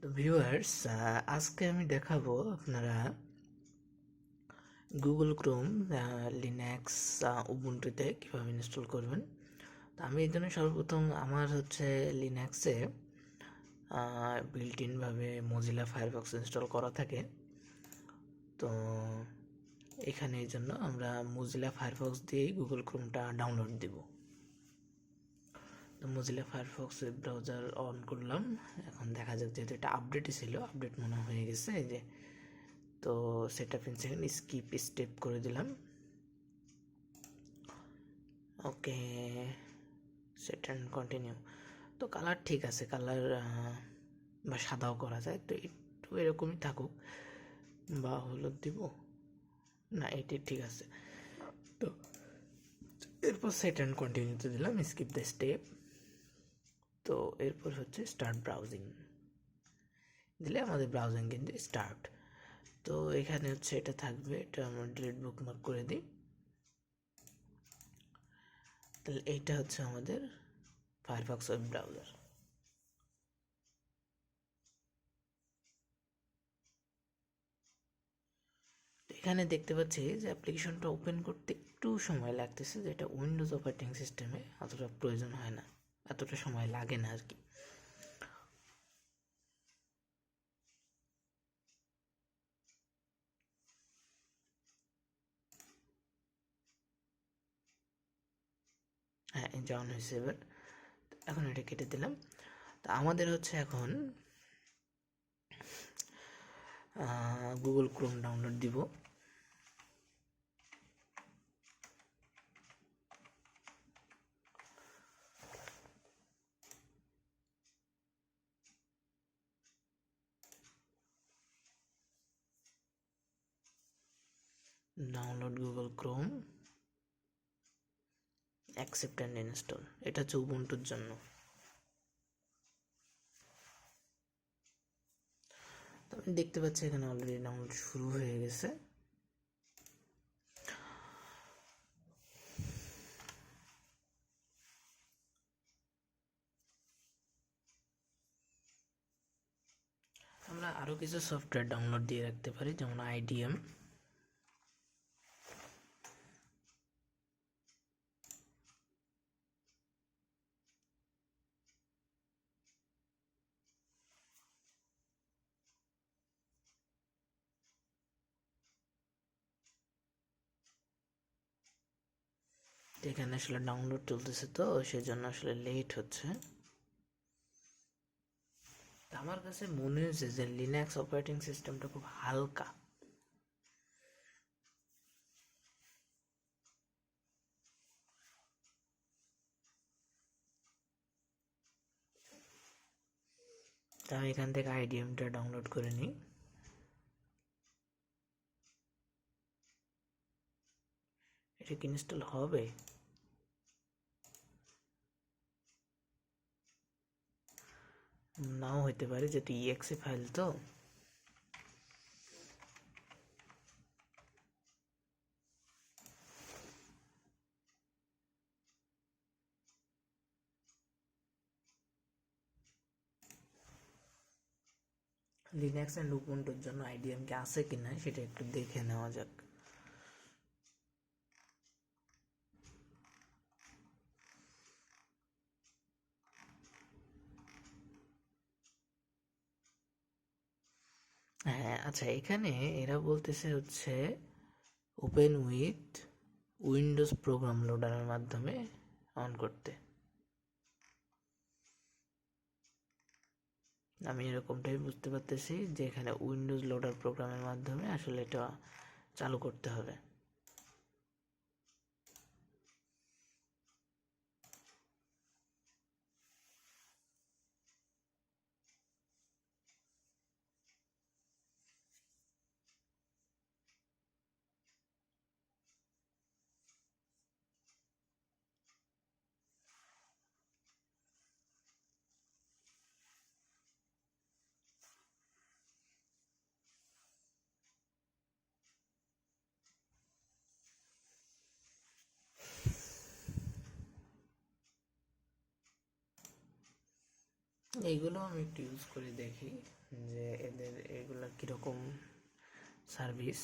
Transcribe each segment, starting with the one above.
তো ভিউয়ার্স, আজকে আমি দেখাবো আপনারা গুগল ক্রোম লিনাক্স উবুন্টুতে কীভাবে ইনস্টল করবেন। তো আমি এই জন্য সর্বপ্রথম আমার হচ্ছে লিনাক্সে বিল্ট ইনভাবে মোজিলা ফায়ারফক্স ইনস্টল করা থাকে। তো এখানে এই জন্য আমরা মোজিলা ফায়ারফক্স দিয়েই গুগল ক্রোমটা ডাউনলোড দিব। তো Mozilla Firefox web browser on করলাম। এখন দেখা যাক, যেহেতু এটা আপডেটই ছিল, আপডেট মনে হয়ে গেছে এই যে। তো set up in second skip step করে দিলাম। ওকে, সেট অ্যান্ড কন্টিনিউ। তো কালার ঠিক আছে, কালার বা সাদাও করা যায়, তো একটু এরকমই থাকুক, বা হলুদ দিব না, এটি ঠিক আছে। তো এরপর সেট অ্যান্ড কন্টিনিউতে দিলাম, স্কিপ দ্য স্টেপ। তো এরপর হচ্ছে স্টার্ট ব্রাউজিং দিলে আমাদের ব্রাউজিং কিন্তু স্টার্ট। তো এখানে হচ্ছে এটা থাকবে, এটা আমরা ডিলিট বুকমার্ক করে দিই। তাহলে এইটা হচ্ছে আমাদের ফায়ারফক্স ওয়েব ব্রাউজার। এখানে দেখতে পাচ্ছি যে অ্যাপ্লিকেশনটা ওপেন করতে একটু সময় লাগতেছে, যেটা উইন্ডোজ অপারেটিং সিস্টেমে অতটা প্রয়োজন হয় না, এতটা সময় লাগে না আর কি। হ্যাঁ, এই যে অন হয়েছে। এবার এখন এটা কেটে দিলাম। তো আমাদের হচ্ছে এখন গুগল ক্রোম ডাউনলোড দিব। Download Google Chrome, accept and install. এটা হচ্ছে উবুন্টুর জন্য। তো আমি দেখতে পাচ্ছি এখানে অলরেডি ডাউনলোড শুরু হয়ে গেছে। আমরা আরও কিছু সফটওয়্যার ডাউনলোড দিয়ে রাখতে পারি, যেমন আইডিএম। এখানে আসলে ডাউনলোড চলতেছে, তো সেজন্য আসলে লেট হচ্ছে। আমার কাছে মনে হয়েছে যে লিনাক্স অপারেটিং সিস্টেমটা খুব হালকা। তা আমি এখান থেকে আইডিএমটা ডাউনলোড করে নিই। এটা কি ইনস্টল হবে? নাও হইতে পারে, যেহেতু ইএক্সি ফাইল। তো লিনাক্স অ্যান্ড উবুন্টুর জন্য আইডিএম কি আছে কিনা সেটা একটু দেখে নেওয়া যাক। হ্যাঁ, আচ্ছা, এখানে এরা বলতেছে হচ্ছে ওপেন উইথ উইন্ডোজ প্রোগ্রাম লোডারের মাধ্যমে অন করতে। আমি এরকমটাই বুঝতে পারতেছি যে এখানে উইন্ডোজ লোডার প্রোগ্রামের মাধ্যমে আসলে এটা চালু করতে হবে। এইগুলো আমি একটু ইউজ করে দেখি যে এদের এগুলো কীরকম সার্ভিস।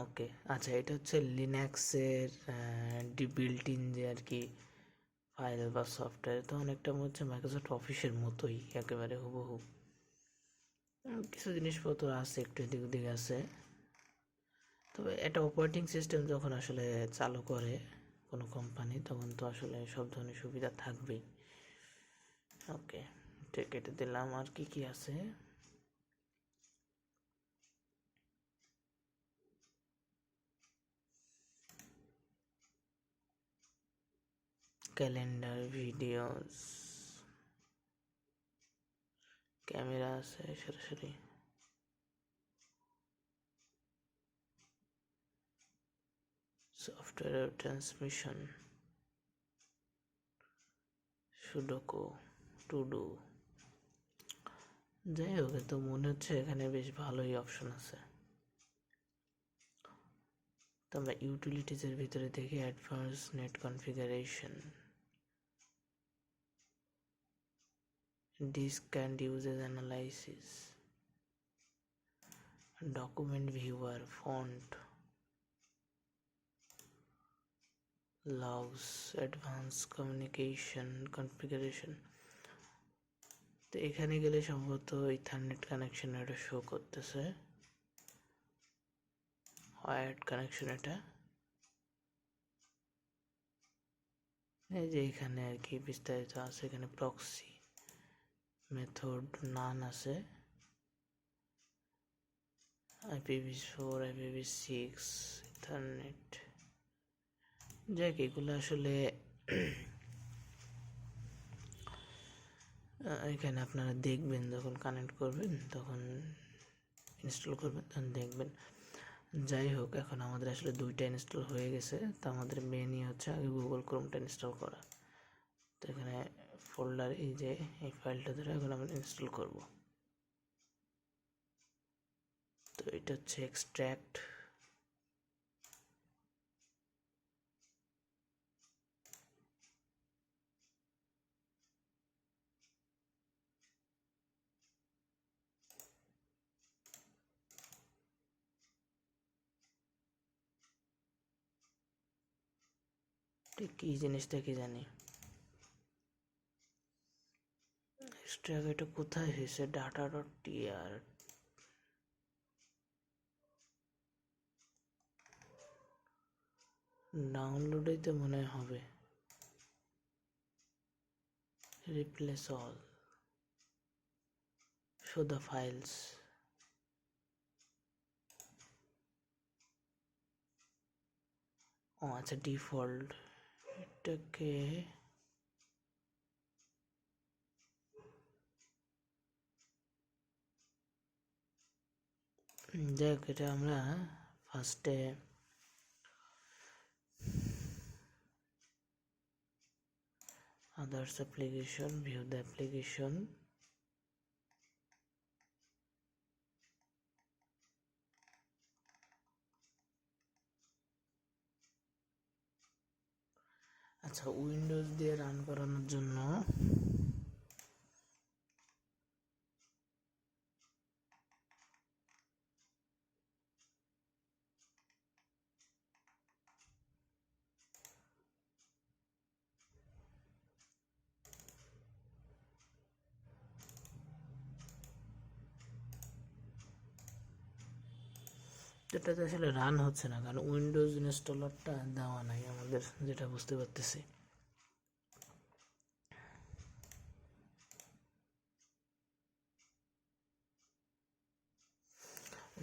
ওকে, আচ্ছা, এটা হচ্ছে লিনাক্সের বিল্ট ইন যে আর কি ফাইল বা সফটওয়্যার, তো অনেকটা হচ্ছে মাইক্রোসফট অফিসের মতোই একেবারে হুবহু। কিছু জিনিসপত্র আছে একটু এদিক ওদিক আছে, তবে এটা অপারেটিং সিস্টেম যখন আসলে চালু করে কোনো কোম্পানি তখন তো আসলে সব ধরনের সুবিধা থাকবেই। ওকে, ঠিক, এটা দিলাম। আর কি কি আছে? ক্যালেন্ডার, ভিডিওস, ক্যামেরা আছে সরাসরি, সফটওয়্যার ট্রান্সমিশন, সুডোকো, টুডু। যাই হোক, তো মনে হচ্ছে এখানে বেশ ভালোই অপশন আছে। তো আমরা ইউটিলিটিসের ভিতরে দেখি advance net configuration, disk and uses analysis, document viewer, font, logs, advanced communication configuration। তো এখানে গেলে সম্ভবত ইথারনেট কানেকশন এটা শো করতেছে, ওয়্যার্ড কানেকশন। এটা এই যে এখানে আর কি বিস্তারিত আছে, এখানে প্রক্সি মেথড নান আছে, IPv4, IPv6, ইথারনেট। যাক, এগুলো আসলে এখানে আপনারা দেখবেন যখন কানেক্ট করবেন, তখন ইনস্টল করবেন, তখন দেখবেন। যাই হোক, এখন আমাদের আসলে দুইটা ইনস্টল হয়ে গেছে, তো আমাদের মেনই হচ্ছে আগে গুগল ক্রোমটা ইনস্টল করা। তো এখানে ফোল্ডার, এই যে এই ফাইলটা ধরে এখন আমরা ইনস্টল করব। তো এটা হচ্ছে এক্সট্র্যাক্ট। কি জিনিসটা কি জানি, এক্সট্র্যাক্ট এটা কোথায় হয়েছে? ডাটা ডট টিআর, ডাউনলোডেই তো মনে হবে। Replace all, show the files. ও আচ্ছা, ডিফল্ট। এটাকে যাই হোক, এটা আমরা ফার্স্টে others application, view the application, আচ্ছা, উইন্ডোজ দিয়ে রান করানোর জন্য যেটাতে আসলে রান হচ্ছে না, কারণ উইন্ডোজ ইনস্টলারটা দেওয়া নাই আমাদের, যেটা বুঝতে পারতেছি।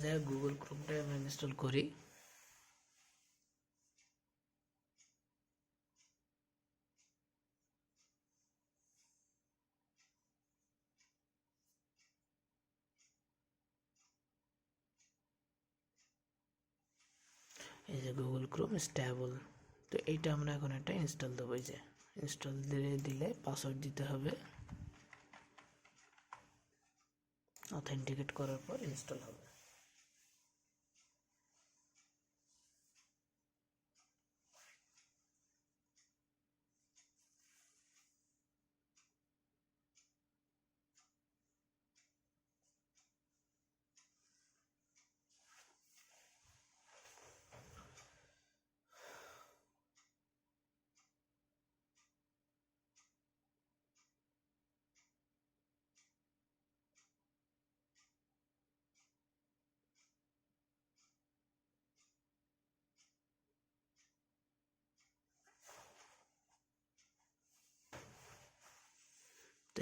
যাই হোক, গুগল ক্রোমটাই আমরা ইনস্টল করি। এই যে গুগল ক্রোম স্ট্যাবল, তো এইটা আমরা এখন একটা ইনস্টল দেবো। এই যে ইনস্টল দিলে পাসওয়ার্ড দিতে হবে, অথেন্টিকেট করার পর ইনস্টল হবে।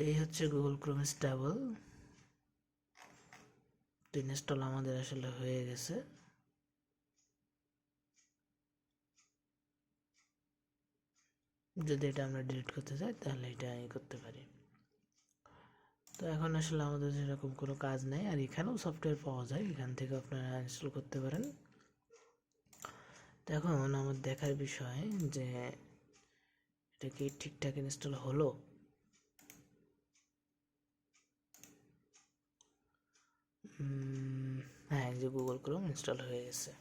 এই হচ্ছে গুগল ক্রোম স্টেবল। তো ইনস্টল আমাদের আসলে হয়ে গেছে। যদি এটা আমরা ডিলিট করতে চাই তাহলে এটা করতে পারি। তো এখন আসলে আমাদের সেরকম কোনো কাজ নেই, আর এখানেও সফটওয়্যার পাওয়া যায়, এখান থেকে আপনারা ইনস্টল করতে পারেন। তো এখন আমার দেখার বিষয় যে এটা কি ঠিকঠাক ইনস্টল হলো। হ্যাঁ, এই যে গুগল ক্রোম ইনস্টল হয়ে গেছে।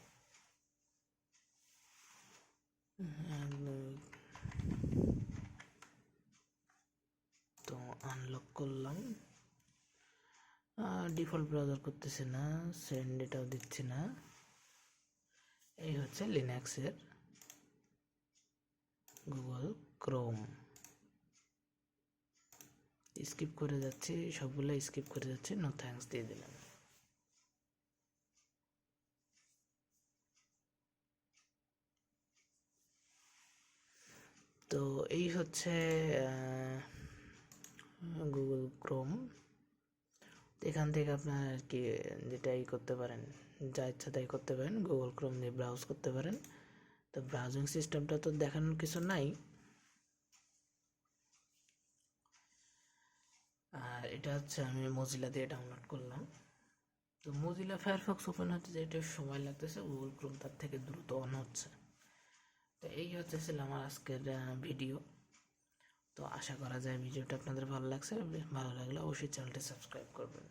তো আনলক করলাম, ডিফল্ট ব্রাউজার করতেছি না, সেন্ড এটাও দিচ্ছি না। এই হচ্ছে লিনাক্সের গুগল ক্রোম। স্কিপ করে যাচ্ছি, সবগুলো স্কিপ করে যাচ্ছি, নো থ্যাঙ্কস দিয়ে দিলাম। তো এই হচ্ছে গুগল ক্রোম। এখান থেকে আপনার আর কি যেটাই করতে পারেন, যা ইচ্ছা তাই করতে পারেন, গুগল ক্রোম দিয়ে ব্রাউজ করতে পারেন। তো ব্রাউজিং সিস্টেমটা তো দেখানোর কিছু নাই, আর এটা হচ্ছে আমি মজিলা দিয়ে ডাউনলোড করলাম। তো মজিলা ফায়ারফক্স ওপেন হচ্ছে যে এটা সময় লাগতেছে, গুগল ক্রোম তার থেকে দ্রুত অন হচ্ছে। তো এই হচ্ছে ছিল আমার আজকের ভিডিও। তো আশা করা যায় ভিডিওটা আপনাদের ভালো লাগছে, ভালো লাগলে অবশ্যই চ্যানেলটি সাবস্ক্রাইব করবেন।